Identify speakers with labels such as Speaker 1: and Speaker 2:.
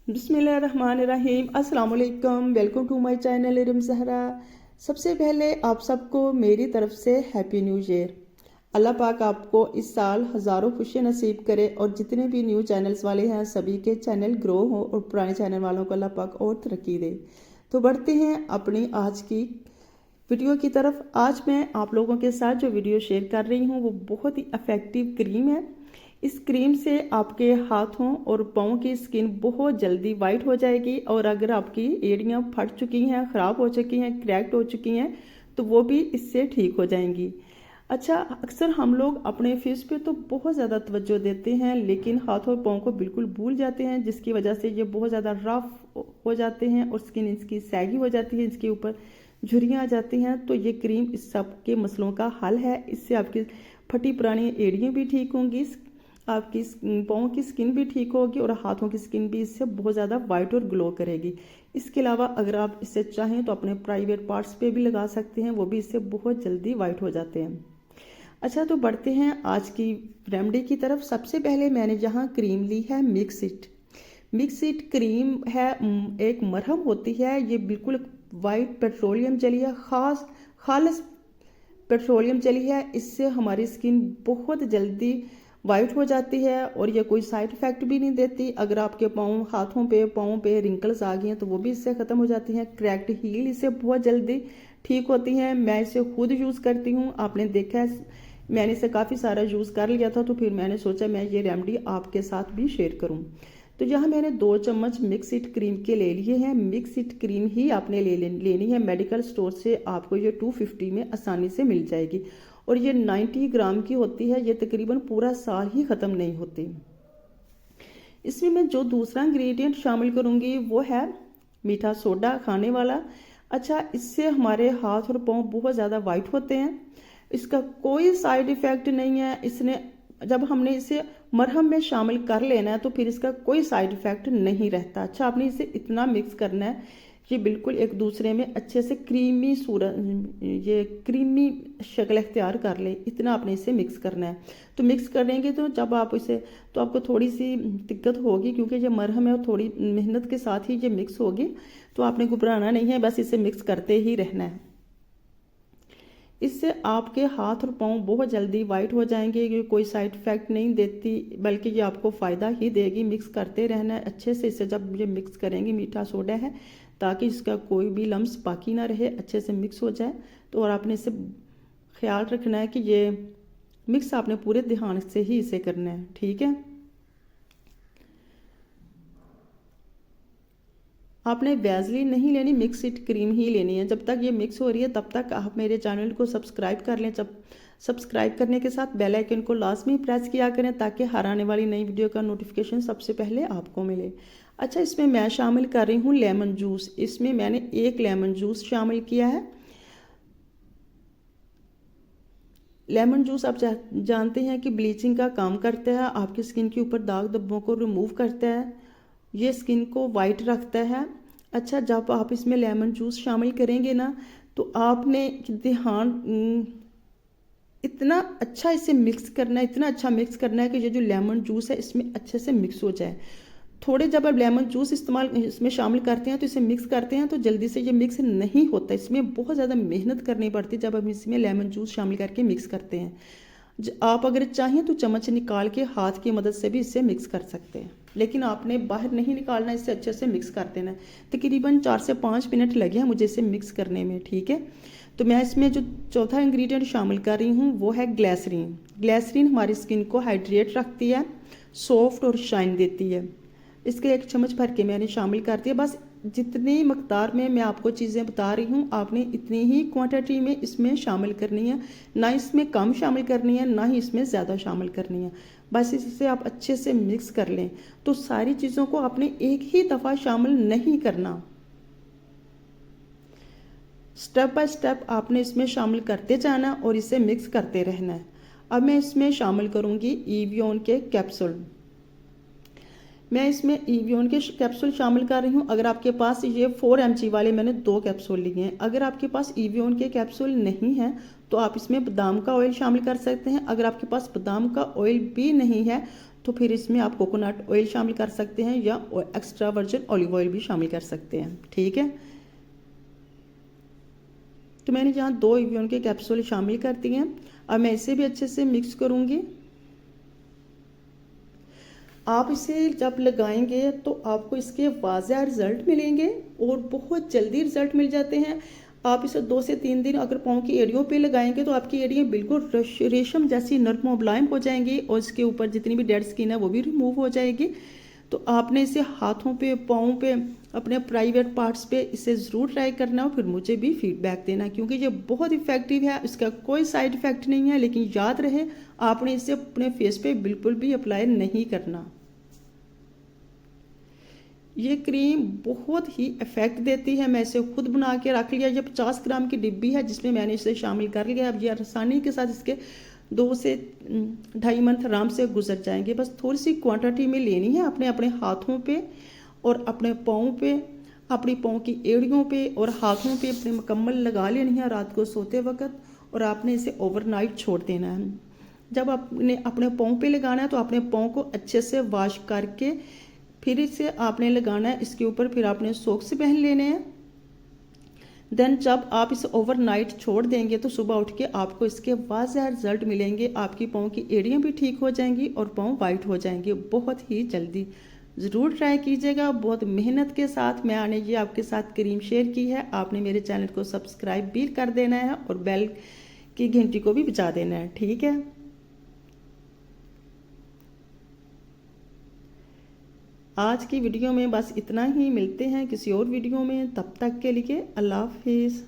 Speaker 1: बिस्मिल्लाहिर्रहमानिर्रहीम। अस्सलाम वालेकुम। Welcome to my channel Iram Zahra. सबसे पहले आप सबको मेरी तरफ से हैप्पी न्यू ईयर। अल्लाह पाक आपको इस साल हज़ारों खुशियाँ नसीब करे और जितने भी न्यू चैनल्स वाले हैं सभी के चैनल ग्रो हो और पुराने चैनल वालों को अल्लाह पाक और तरक्की दे। तो बढ़ते हैं अपनी आज की वीडियो की तरफ। आज मैं आप लोगों के साथ जो वीडियो शेयर कर रही हूँ वो बहुत ही इफ़ेक्टिव क्रीम है। इस क्रीम से आपके हाथों और पाँव की स्किन बहुत जल्दी वाइट हो जाएगी और अगर आपकी एड़ियाँ फट चुकी हैं, ख़राब हो चुकी हैं, क्रैक्ड हो चुकी हैं तो वो भी इससे ठीक हो जाएंगी। अच्छा, अक्सर हम लोग अपने फेस पे तो बहुत ज़्यादा तवज्जो देते हैं लेकिन हाथ और पाँव को बिल्कुल भूल जाते हैं, जिसकी वजह से ये बहुत ज़्यादा रफ हो जाते हैं और स्किन इसकी सैगी हो जाती है, इसके ऊपर झुर्रियाँ आ जाती हैं। तो ये क्रीम इस सब के मसलों का हल है। इससे आपकी फटी पुरानी एड़ियाँ भी ठीक होंगी, आपकी पाँव की स्किन भी ठीक होगी और हाथों की स्किन भी इससे बहुत ज़्यादा वाइट और ग्लो करेगी। इसके अलावा अगर आप इसे चाहें तो अपने प्राइवेट पार्ट्स पे भी लगा सकते हैं, वो भी इससे बहुत जल्दी वाइट हो जाते हैं। अच्छा, तो बढ़ते हैं आज की रेमेडी की तरफ। सबसे पहले मैंने यहाँ क्रीम ली है मिक्सिट। मिक्सिट क्रीम है, एक मरहम होती है। ये बिल्कुल वाइट पेट्रोलियम जेली है, खालिस पेट्रोलियम जेली है। इससे हमारी स्किन बहुत जल्दी वाइट हो जाती है और ये कोई साइड इफेक्ट भी नहीं देती। अगर आपके हाथों पे पाँव पे रिंकल्स आ गई हैं तो वो भी इससे ख़त्म हो जाती हैं। क्रैक्ड हील इससे बहुत जल्दी ठीक होती हैं। मैं इसे खुद यूज़ करती हूँ, आपने देखा है मैंने इसे काफ़ी सारा यूज़ कर लिया था, तो फिर मैंने सोचा मैं ये रेमेडी आपके साथ भी शेयर करूँ। तो यहाँ मैंने 2 चम्मच मिक्सिट क्रीम के ले लिए हैं। मिक्सिट क्रीम ही आपने लेनी है, मेडिकल स्टोर से आपको ये 250 में आसानी से मिल जाएगी और ये 90 ग्राम की होती है। ये तकरीबन पूरा साल ही ख़त्म नहीं होती। इसमें मैं जो दूसरा इंग्रेडिएंट शामिल करूँगी वो है मीठा सोडा खाने वाला। अच्छा, इससे हमारे हाथ और पाँव बहुत ज़्यादा वाइट होते हैं। इसका कोई साइड इफ़ेक्ट नहीं है। इसने जब हमने इसे मरहम में शामिल कर लेना है तो फिर इसका कोई साइड इफ़ेक्ट नहीं रहता। अच्छा, आपने इसे इतना मिक्स करना है ये बिल्कुल एक दूसरे में अच्छे से क्रीमी शक्ल इख्तियार कर ले, इतना आपने इसे मिक्स करना है। तो मिक्स करेंगे तो जब आप इसे तो आपको थोड़ी सी दिक्कत होगी क्योंकि ये मरहम है और थोड़ी मेहनत के साथ ही ये मिक्स होगी, तो आपने घबराना नहीं है, बस इसे मिक्स करते ही रहना है। इससे आपके हाथ और पाँव बहुत जल्दी वाइट हो जाएंगे। ये कोई साइड इफ़ेक्ट नहीं देती बल्कि ये आपको फ़ायदा ही देगी। मिक्स करते रहना है अच्छे से। इसे जब ये मिक्स करेंगे, मीठा सोडा है ताकि इसका कोई भी लम्स बाकी ना रहे, अच्छे से मिक्स हो जाए। तो और आपने इसे ख्याल रखना है कि ये मिक्स आपने पूरे ध्यान से ही इसे करना है, ठीक है। आपने वैसलीन नहीं लेनी, मिक्सिट क्रीम ही लेनी है। जब तक ये मिक्स हो रही है तब तक आप मेरे चैनल को सब्सक्राइब कर लें। जब सब्सक्राइब करने के साथ बेल आइकन को लाजमी प्रेस किया करें ताकि हर आने वाली नई वीडियो का नोटिफिकेशन सबसे पहले आपको मिले। अच्छा, इसमें मैं शामिल कर रही हूँ लेमन जूस। इसमें मैंने 1 लेमन जूस शामिल किया है। लेमन जूस आप जानते हैं कि ब्लीचिंग का काम करता है, आपकी स्किन के ऊपर दाग धब्बों को रिमूव करता है, ये स्किन को वाइट रखता है। अच्छा, जब आप इसमें लेमन जूस शामिल करेंगे ना तो आपने ध्यान इतना अच्छा इसे मिक्स करना है, इतना अच्छा मिक्स करना है कि ये जो लेमन जूस है इसमें अच्छे से मिक्स हो जाए। थोड़े जब आप लेमन जूस इसमें शामिल करते हैं तो इसे मिक्स करते हैं तो जल्दी से ये मिक्स नहीं होता। इसमें बहुत ज़्यादा मेहनत करनी पड़ती है जब हम इसमें लेमन जूस शामिल करके मिक्स करते हैं। आप अगर चाहें तो चम्मच निकाल के हाथ की मदद से भी इसे मिक्स कर सकते हैं, लेकिन आपने बाहर नहीं निकालना, इसे अच्छे से मिक्स कर देना है। तकरीबन 4 से 5 मिनट लगे हैं मुझे इसे मिक्स करने में, ठीक है। तो मैं इसमें जो चौथा इंग्रेडिएंट शामिल कर रही हूँ वो है ग्लिसरीन। ग्लिसरीन हमारी स्किन को हाइड्रेट रखती है, सॉफ्ट और शाइन देती है। इसके 1 चम्मच भर के मैंने शामिल कर दिया। बस जितनी मकदार में मैं आपको चीज़ें बता रही हूँ आपने इतनी ही क्वांटिटी में इसमें शामिल करनी है, ना इसमें कम शामिल करनी है ना ही इसमें ज़्यादा शामिल करनी है। बस इसे आप अच्छे से मिक्स कर लें। तो सारी चीज़ों को आपने एक ही दफ़ा शामिल नहीं करना, स्टेप बाय स्टेप आपने इसमें शामिल करते जाना और इसे मिक्स करते रहना है। अब मैं इसमें शामिल करूँगी एवियन के कैप्सूल। मैं इसमें इवियन के कैप्सूल शामिल कर रही हूँ। अगर आपके पास ये 4 mg वाले मैंने 2 कैप्सूल लिए हैं। अगर आपके पास इवियन के कैप्सूल नहीं हैं तो आप इसमें बादाम का ऑयल शामिल कर सकते हैं। अगर आपके पास बादाम का ऑयल भी नहीं है तो फिर इसमें आप कोकोनट ऑयल शामिल कर सकते हैं या एक्स्ट्रा वर्जिन ऑलिव ऑयल भी शामिल कर सकते हैं। ठीक है, तो मैंने यहाँ 2 इवियन के कैप्सूल शामिल कर दिए हैं। अब मैं इसे भी अच्छे से मिक्स करूँगी। आप इसे जब लगाएंगे तो आपको इसके वाज़ह रिज़ल्ट मिलेंगे और बहुत जल्दी रिज़ल्ट मिल जाते हैं। आप इसे 2 से 3 दिन अगर पाँव की एड़ियों पे लगाएंगे तो आपकी एड़ियाँ बिल्कुल रेशम जैसी नर्म और मुलायम हो जाएंगी और इसके ऊपर जितनी भी डेड स्किन है वो भी रिमूव हो जाएगी। तो आपने इसे हाथों पे, पाँव पे, अपने प्राइवेट पार्ट्स पे इसे ज़रूर ट्राई करना और फिर मुझे भी फीडबैक देना, क्योंकि ये बहुत इफ़ेक्टिव है। इसका कोई साइड इफ़ेक्ट नहीं है, लेकिन याद रहे आपने इसे अपने फेस पे बिल्कुल भी अप्लाई नहीं करना। ये क्रीम बहुत ही इफेक्ट देती है। मैं इसे खुद बना के रख लिया। ये 50 ग्राम की डिब्बी है जिसमें मैंने इसे शामिल कर लिया। अब ये आसानी के साथ इसके 2 से 2.5 मंथ आराम से गुजर जाएंगे। बस थोड़ी सी क्वांटिटी में लेनी है। अपने अपने हाथों पे और अपने पाँव पे, अपनी पाँव की एड़ियों पे और हाथों पे अपने मुकम्मल लगा लेनी है रात को सोते वक्त, और आपने इसे ओवरनाइट छोड़ देना है। जब आपने अपने पाँव पे लगाना है तो अपने पाँव को अच्छे से वॉश करके फिर इसे आपने लगाना है इसके ऊपर। फिर आपने सॉक्स पहन लेने हैं। देन जब आप इसे ओवरनाइट छोड़ देंगे तो सुबह उठ के आपको इसके वाज़ह रिजल्ट मिलेंगे। आपकी पाँव की एड़ियाँ भी ठीक हो जाएंगी और पाँव वाइट हो जाएंगे बहुत ही जल्दी। ज़रूर ट्राई कीजिएगा। बहुत मेहनत के साथ मैंने ये आपके साथ क्रीम शेयर की है। आपने मेरे चैनल को सब्सक्राइब भी कर देना है और बेल की घंटी को भी बजा देना है। ठीक है, आज की वीडियो में बस इतना ही। मिलते हैं किसी और वीडियो में, तब तक के लिए अल्लाह हाफिज़।